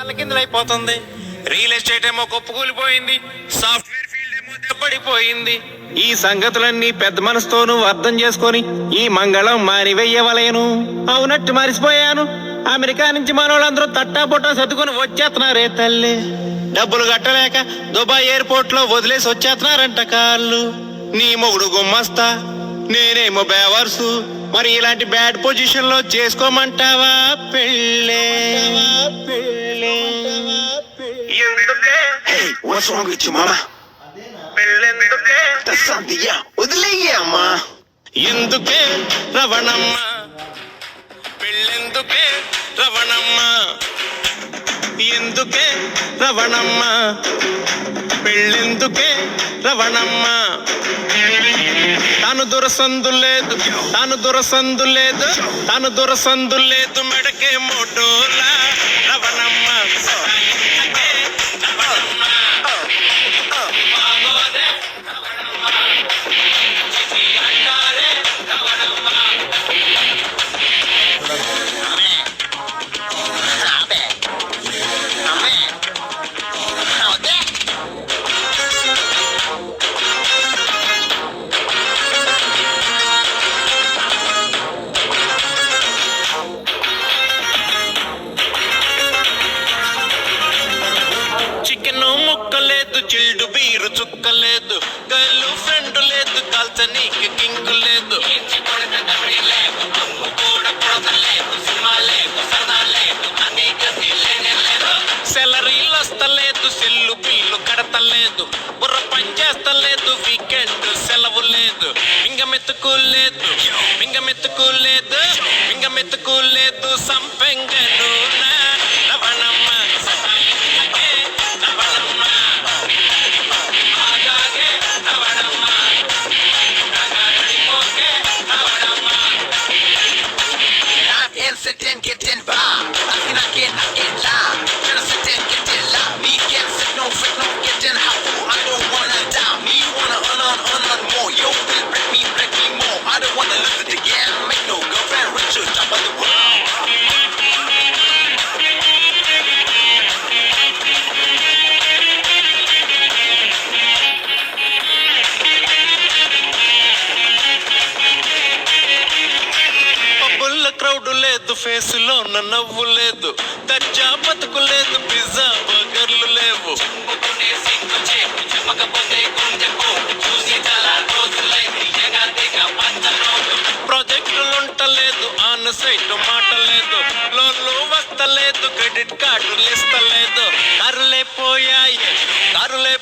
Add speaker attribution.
Speaker 1: కిందలైపోతుంది. Real estate ఏమో కుప్పకూలిపోయింది, software field ఏమో దెబ్బడిపోయింది. ఈ సంగతులన్నీ పెద్ద మనసుతోనూ అర్థం చేసుకొని ఈ మంగళం మానివెయ్యవలేను. అవునట్టు మరిసిపోయాను. అమెరికా నుంచి మనోళ్ళందరూ తట్టా బుట్టా సర్దుకొని వచ్చేస్తున్నారే తల్లి. డబ్బులు కట్టలేక దుబాయ్ ఎయిర్పోర్ట్ లో వదిలేసి వచ్చేస్తున్నారంట కాళ్ళు. నీ మొగుడు గుమ్మస్తా, నేనేమో బేవర్సు. మరి ఇలాంటి బ్యాడ్ పొజిషన్ లో చేసుకోమంటావా పెళ్ళే? ఎందుకే?
Speaker 2: Hey, what's wrong with you, mama?
Speaker 1: పెళ్ళెందుకే?
Speaker 2: That's something, yeah. వదిలేయమ్మా.
Speaker 1: ఎందుకే రవణమ్మ? పెళ్ళెందుకే రవణమ్మ? ఎందుకే రవణమ్మ? పెళ్ళెందుకే రవణమ్మ? తాను దురసందు లేదు, తాను దురసందు లేదు, తాను దురసందు లేదు, మెడకే మోటోలా రవణమ్మ. చికెన్ ముక్కలేదు, చిల్డు బీరు చుక్కలేదు, గర్ల్ ఫ్రెండ్ లేదు, కాల్చనీకి కింకు లేదు. సెలరీలు వస్తలేదు, సెల్లు బిల్లు కడతలేదు, బుర్ర పనిచేస్తలేదు, వీకెండ్ సెలవు లేదు. మింగమెత్తుకు లేదు, మింగమెత్తుకు లేదు, మింగమెత్తుకు లేదు, సంపెంగను Ravanamma.
Speaker 2: Sit and get in vibe. I can lie. Tryna sit and get in line. Me can't sit no freak, no get in hot. I don't wanna die. Me wanna earn more. Yo, will break me more. I don't wanna lose it again. Make no girlfriend rich or top of the world.
Speaker 1: పబ్బుల్ల crowd లేదు, face లో నవ్వు లేదు, దర్జా బతుకు లేదు, pizza బర్గర్లు లేవు. ప్రాజెక్టులుంటలేదు, on site మాట లేదు, లోన్లు వస్తలేదు, క్రెడిట్ కార్డులు ఇస్తలేదు. కారులే పోయాయి, కారులే